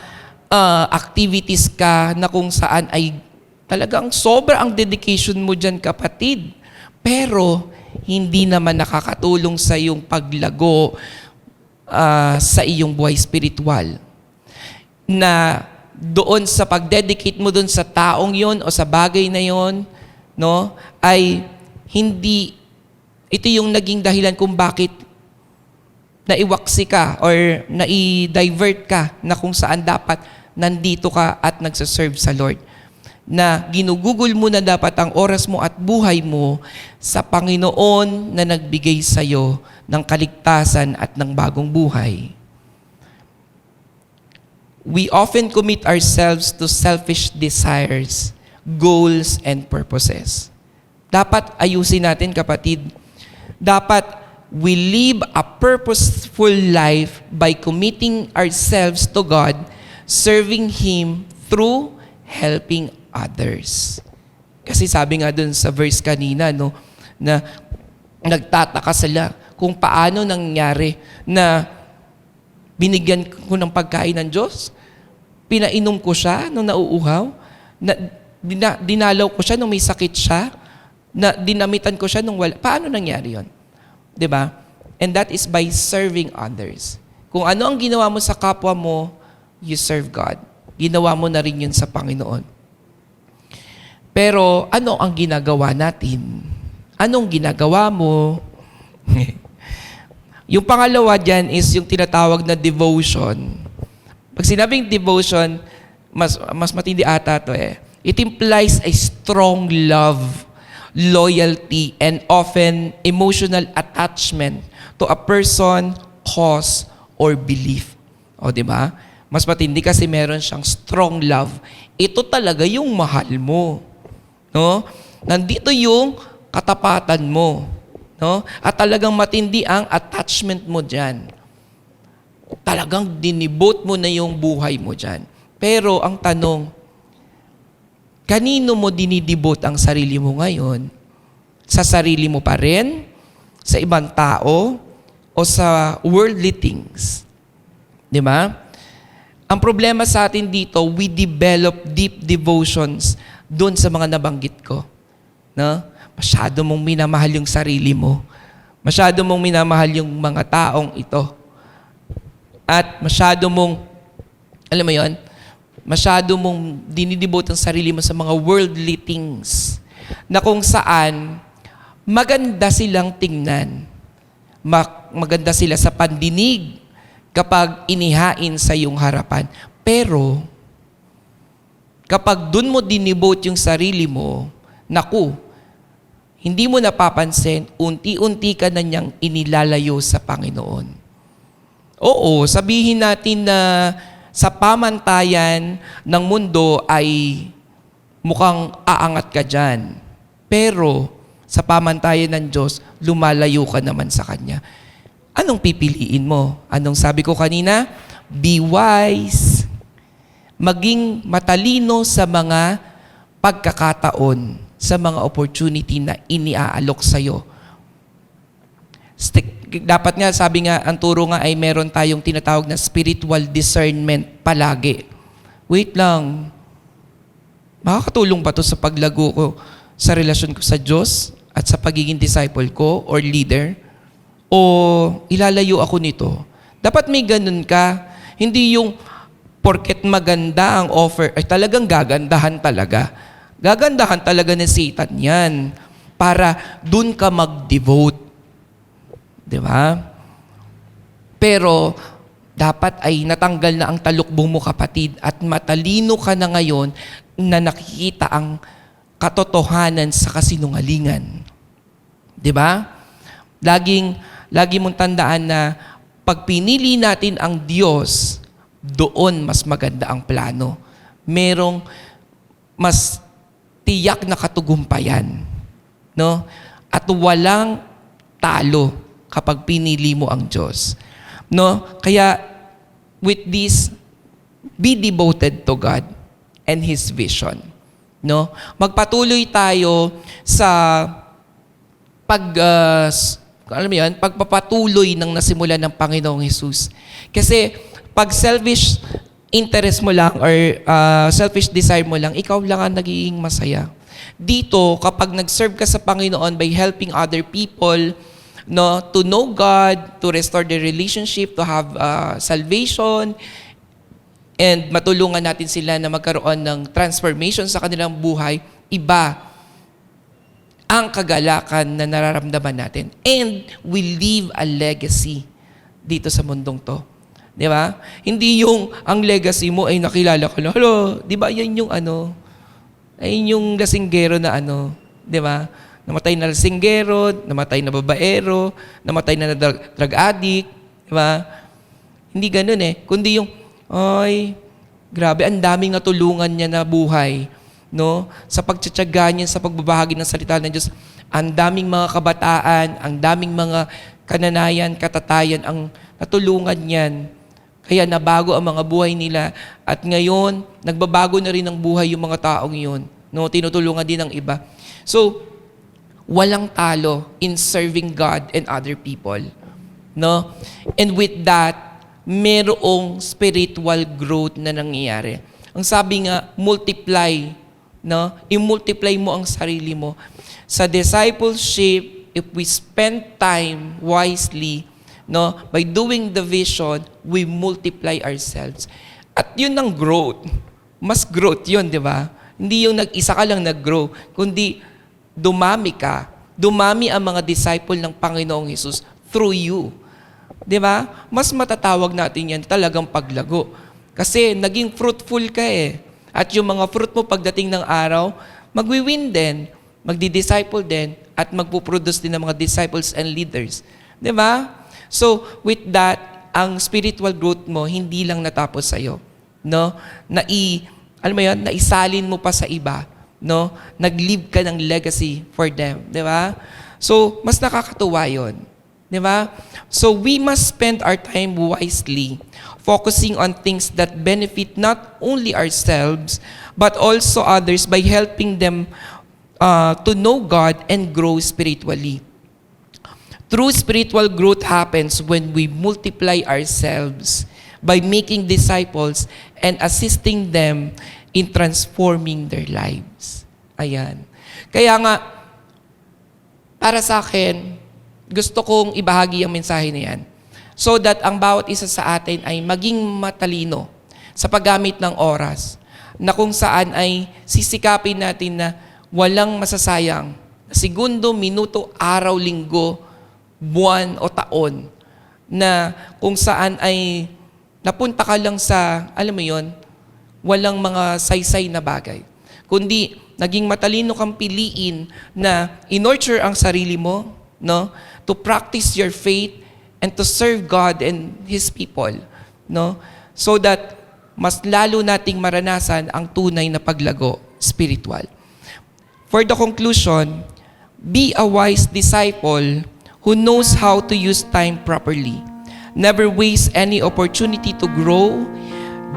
activities ka na kung saan ay talagang sobra ang dedication mo dyan, kapatid. pero hindi naman nakakatulong sa iyong paglago sa iyong buhay spiritual. Na doon sa pag-dedicate mo doon sa taong yon o sa bagay na yon, no, ay hindi, ito yung naging dahilan kung bakit naiwaksi ka or nai-divert ka na kung saan dapat nandito ka at nagsaserve sa Lord. Na ginugugol mo na dapat ang oras mo at buhay mo sa Panginoon na nagbigay sa iyo ng kaligtasan at ng bagong buhay. We often commit ourselves to selfish desires, goals, and purposes. Dapat ayusin natin, kapatid. Dapat we live a purposeful life by committing ourselves to God, serving Him through helping others. Kasi sabi nga dun sa verse kanina, no, na nagtataka sila kung paano nangyari na binigyan ko ng pagkain ng Diyos, pinainom ko siya nung nauuhaw, dinalaw ko siya nung may sakit siya, na dinamitan ko siya nung wala. Paano nangyari yon? 'Di ba? And that is by serving others. Kung ano ang ginawa mo sa kapwa mo, you serve God. Ginawa mo na rin yun sa Panginoon. Pero ano ang ginagawa natin? Anong ginagawa mo? Yung pangalawa dyan is yung tinatawag na devotion. Pag sinabing devotion, mas matindi ata to eh. It implies a strong love, loyalty, and often emotional attachment to a person, cause, or belief. O, di ba? Mas matindi kasi meron siyang strong love. Ito talaga yung mahal mo. No? Nandito yung katapatan mo. No? At talagang matindi ang attachment mo dyan. Talagang dinibot mo na yung buhay mo dyan. Pero ang tanong, kanino mo dinidibot ang sarili mo ngayon? Sa sarili mo pa rin? Sa ibang tao? O sa worldly things? Di ba? Ang problema sa atin dito, we develop deep devotions doon sa mga nabanggit ko. No? Masyado mong minamahal yung sarili mo. Masyado mong minamahal yung mga taong ito. At masyado mong, alam mo yon, masyado mong dinidibot ang sarili mo sa mga worldly things na kung saan maganda silang tingnan. Maganda sila sa pandinig kapag inihain sa iyong harapan. Pero, kapag dun mo dinibot yung sarili mo, naku, hindi mo napapansin, unti-unti ka na niyang inilalayo sa Panginoon. Oo, sabihin natin na sa pamantayan ng mundo ay mukhang aangat ka dyan. Pero sa pamantayan ng Diyos, lumalayo ka naman sa Kanya. Anong pipiliin mo? Anong sabi ko kanina? Be wise. Maging matalino sa mga pagkakataon, sa mga opportunity na iniaalok sa'yo. Dapat nga, sabi nga, ang turo nga ay meron tayong tinatawag na spiritual discernment palagi. Wait lang. Makakatulong ba to sa paglago ko sa relasyon ko sa Diyos at sa pagiging disciple ko or leader? O ilalayo ako nito? Dapat may ganun ka. Hindi yung porket maganda ang offer, ay talagang gagandahan talaga. Gagandahan talaga ni Satan yan para dun ka mag-devote. Di ba? Pero dapat ay natanggal na ang talukbong mo, kapatid, at matalino ka na ngayon na nakikita ang katotohanan sa kasinungalingan. Di ba? Lagi mong tandaan na pag pinili natin ang Diyos, doon mas maganda ang plano. Merong mas tiyak na katugumpayan. No? At walang talo kapag pinili mo ang Diyos. No? Kaya, with this, be devoted to God and His vision. No? Magpatuloy tayo sa pagpapatuloy ng nasimulan ng Panginoong Jesus. Kasi, pag selfish interest mo lang or selfish desire mo lang, ikaw lang ang nagiging masaya. Dito, kapag nag-serve ka sa Panginoon by helping other people, no, to know God, to restore their relationship, to have salvation, and matulungan natin sila na magkaroon ng transformation sa kanilang buhay, iba ang kagalakan na nararamdaman natin. And we leave a legacy dito sa mundong to. Di ba? Hindi yung ang legacy mo ay nakilala ka na, hello, di ba yan yung ayun yung lasinggero na di ba? Namatay na lasinggero, namatay na babaero, namatay na drug addict, di ba? Hindi ganun kundi yung, ay, grabe, ang daming natulungan niya na buhay, no? Sa pagtsatsaga niya, sa pagbabahagi ng salita ng Diyos, ang daming mga kabataan, ang daming mga kananayan, katatayan, ang natulungan niyan. Kaya nabago ang mga buhay nila at ngayon, nagbabago na rin ang buhay yung mga taong yun. No? Tinutulungan din ng iba. So, walang talo in serving God and other people. No? And with that, merong spiritual growth na nangyayari. Ang sabi nga, multiply. No? I-multiply mo ang sarili mo. Sa discipleship, if we spend time wisely, no, by doing the vision, we multiply ourselves. At yun ang growth. Mas growth yun, di ba? Hindi yung nag-isa ka lang nag-grow, kundi dumami ka. Dumami ang mga disciple ng Panginoong Hesus through you. Di ba? Mas matatawag natin yan talagang paglago. Kasi naging fruitful ka At yung mga fruit mo pagdating ng araw, magwi-win din, magdi-disciple din, at magpuproduce din ng mga disciples and leaders. Di ba? So, with that, ang spiritual growth mo, hindi lang natapos sa'yo. No? Naisalin mo pa sa iba. No? Nag-leave ka ng legacy for them. Di ba? So, mas nakakatuwa yun. Di ba? So, we must spend our time wisely, focusing on things that benefit not only ourselves, but also others by helping them to know God and grow spiritually. True spiritual growth happens when we multiply ourselves by making disciples and assisting them in transforming their lives. Ayan. Kaya nga, para sa akin, gusto kong ibahagi ang mensahe na yan so that ang bawat isa sa atin ay maging matalino sa paggamit ng oras na kung saan ay sisikapin natin na walang masasayang segundo, minuto, araw, linggo, buwan o taon na kung saan ay napunta ka lang sa, alam mo yon, walang mga saysay na bagay. Kundi naging matalino kang piliin na in-nurture ang sarili mo, no? To practice your faith and to serve God and His people, no? So that mas lalo nating maranasan ang tunay na paglago spiritual. For the conclusion, be a wise disciple who knows how to use time properly. Never waste any opportunity to grow,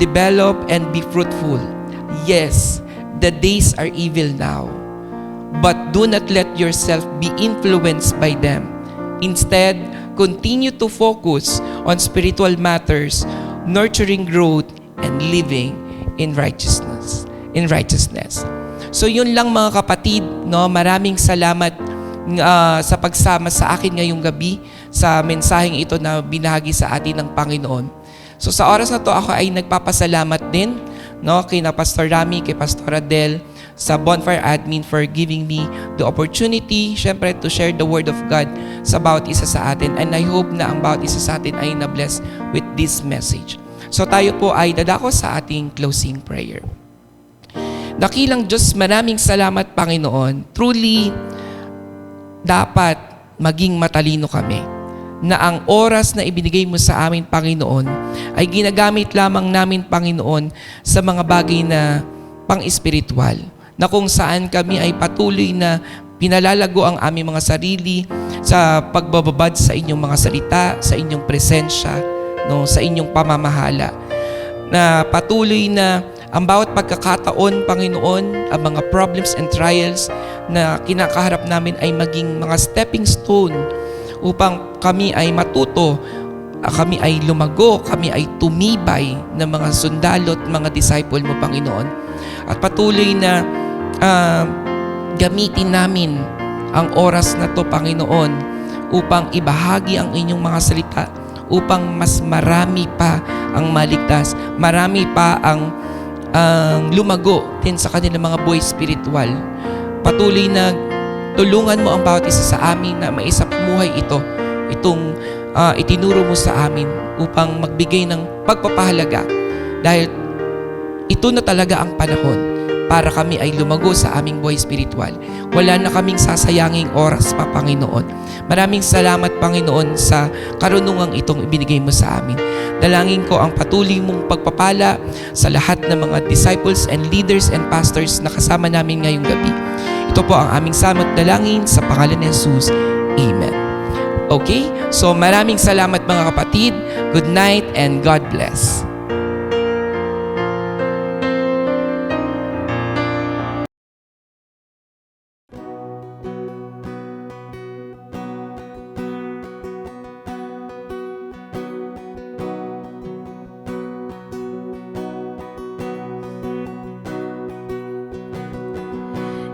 develop, and be fruitful. Yes, the days are evil now, but do not let yourself be influenced by them. Instead, continue to focus on spiritual matters, nurturing growth, and living in righteousness. So yun lang mga kapatid, no? Maraming salamat sa pagsama sa akin ngayong gabi sa mensaheng ito na binahagi sa atin ng Panginoon. So sa oras na to ako ay nagpapasalamat din, no, kay na Pastor Rami, kay Pastor Adel, sa Bonfire Admin for giving me the opportunity, syempre, to share the Word of God sa bawat isa sa atin. And I hope na ang bawat isa sa atin ay na-bless with this message. So tayo po ay dadako sa ating closing prayer. Dakilang Diyos, maraming salamat, Panginoon. Truly, dapat maging matalino kami na ang oras na ibinigay mo sa amin, Panginoon, ay ginagamit lamang namin, Panginoon, sa mga bagay na pang-espiritual, na kung saan kami ay patuloy na pinalalago ang aming mga sarili sa pagbababad sa inyong mga salita, sa inyong presensya, no, sa inyong pamamahala, na patuloy na ang bawat pagkakataon, Panginoon, ang mga problems and trials na kinakaharap namin ay maging mga stepping stone upang kami ay matuto, kami ay lumago, kami ay tumibay ng mga sundalo at mga disciple mo, Panginoon. At patuloy na Gamitin namin ang oras na to, Panginoon, upang ibahagi ang inyong mga salita, upang mas marami pa ang maligtas, marami pa ang lumago din sa kanilang mga buhay spiritual. Patuloy na tulungan mo ang bawat isa sa amin na maisapumuhay itong itinuro mo sa amin upang magbigay ng pagpapahalaga, dahil ito na talaga ang panahon para kami ay lumago sa aming buhay spiritual. Wala na kaming sasayanging oras pa, Panginoon. Maraming salamat, Panginoon, sa karunungang itong ibinigay mo sa amin. Dalangin ko ang patuloy mong pagpapala sa lahat ng mga disciples and leaders and pastors na kasama namin ngayong gabi. Ito po ang aming samot dalangin sa pangalan ni Jesus. Amen. Okay? So maraming salamat mga kapatid. Good night and God bless.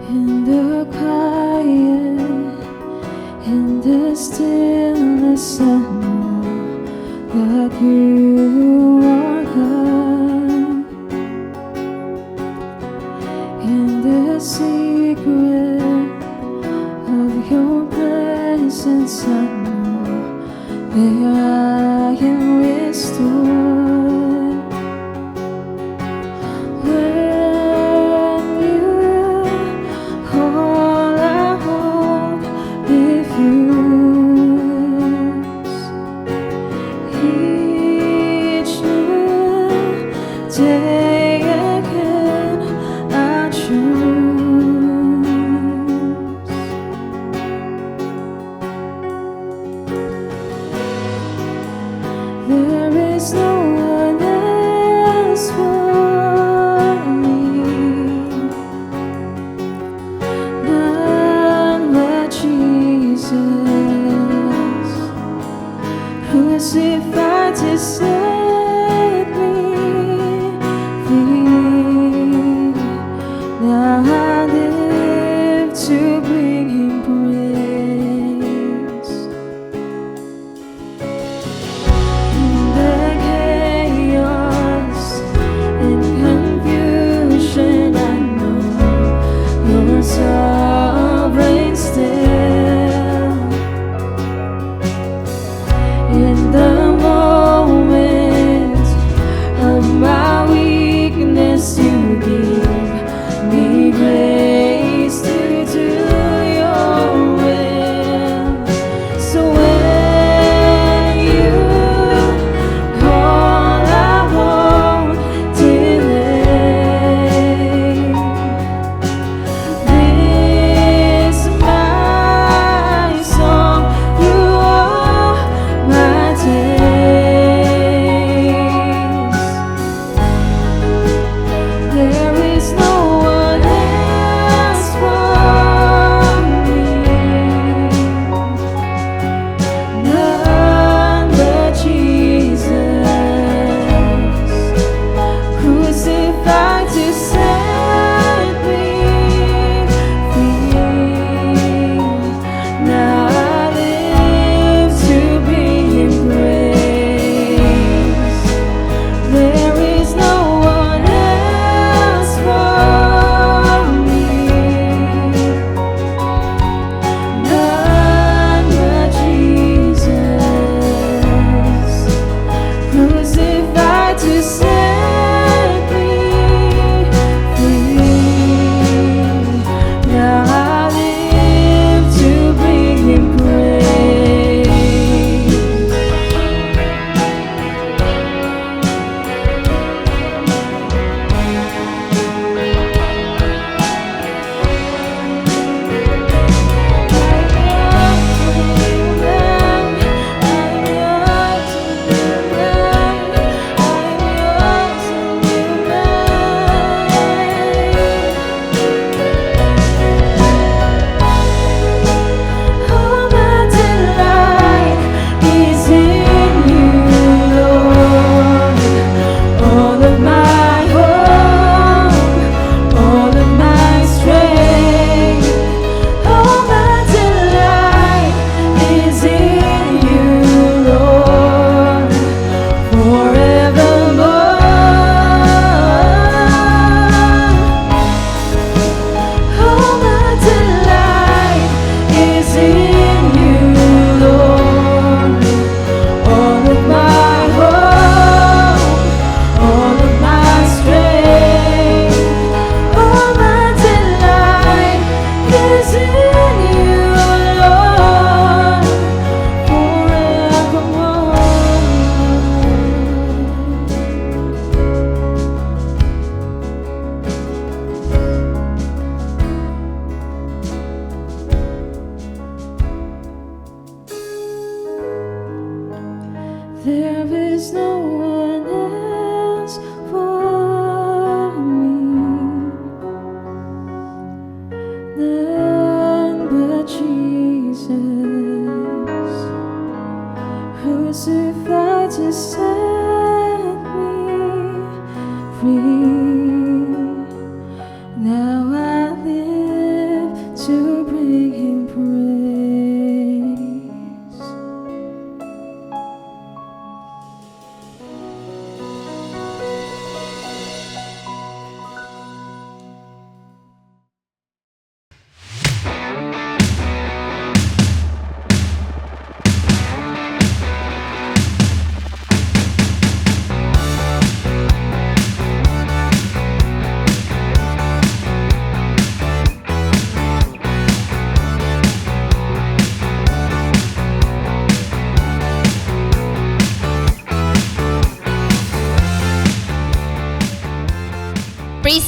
In the quiet, in the stillness, I know that you are God. In the secret of your presence, I know that I am restored. Day again, I choose. There is no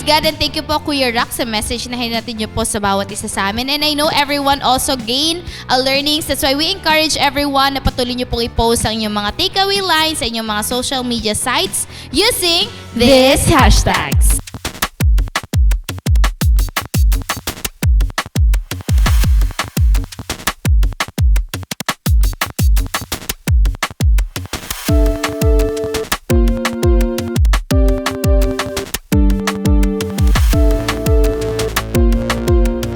God and thank you po Kuya Rock sa message na hinatid niyo po sa bawat isa sa amin. And I know everyone also gain a learnings. That's why we encourage everyone na patuloy niyo pong i-post ang inyong mga takeaway lines sa inyong mga social media sites using these hashtags.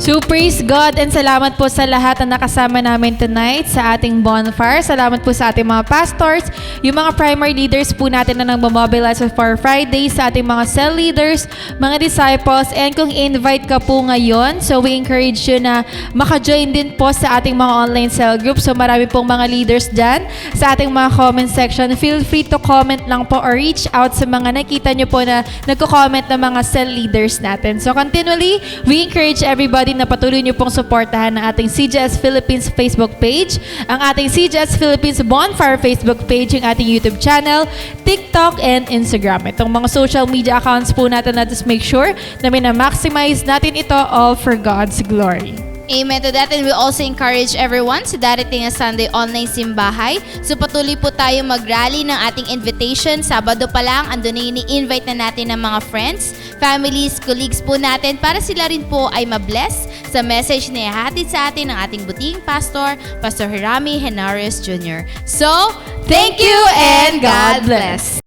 So praise God and salamat po sa lahat na nakasama namin tonight sa ating bonfire. Salamat po sa ating mga pastors, yung mga primary leaders po natin na nagmamobilize for Friday, sa ating mga cell leaders, mga disciples, and kung invite ka po ngayon, so we encourage you na maka-join din po sa ating mga online cell group. So marami pong mga leaders dyan sa ating mga comment section. Feel free to comment lang po or reach out sa mga nakita nyo po na nagko-comment na mga cell leaders natin. So continually, we encourage everybody na patuloy niyo pong suportahan ang ating CJS Philippines Facebook page, ang ating CJS Philippines Bonfire Facebook page, yung ating YouTube channel, TikTok, and Instagram. Itong mga social media accounts po natin na just make sure na maximize natin ito all for God's glory. Amen to that, and we also encourage everyone sa darating na Sunday online simbahay. So patuloy po tayo mag-rally ng ating invitation. Sabado pa lang, andun na ini-invite na natin ng mga friends, families, colleagues po natin para sila rin po ay mabless sa message na ihatid sa atin ng ating buting pastor, Pastor Hirami Henarius Jr. So, thank you and God bless!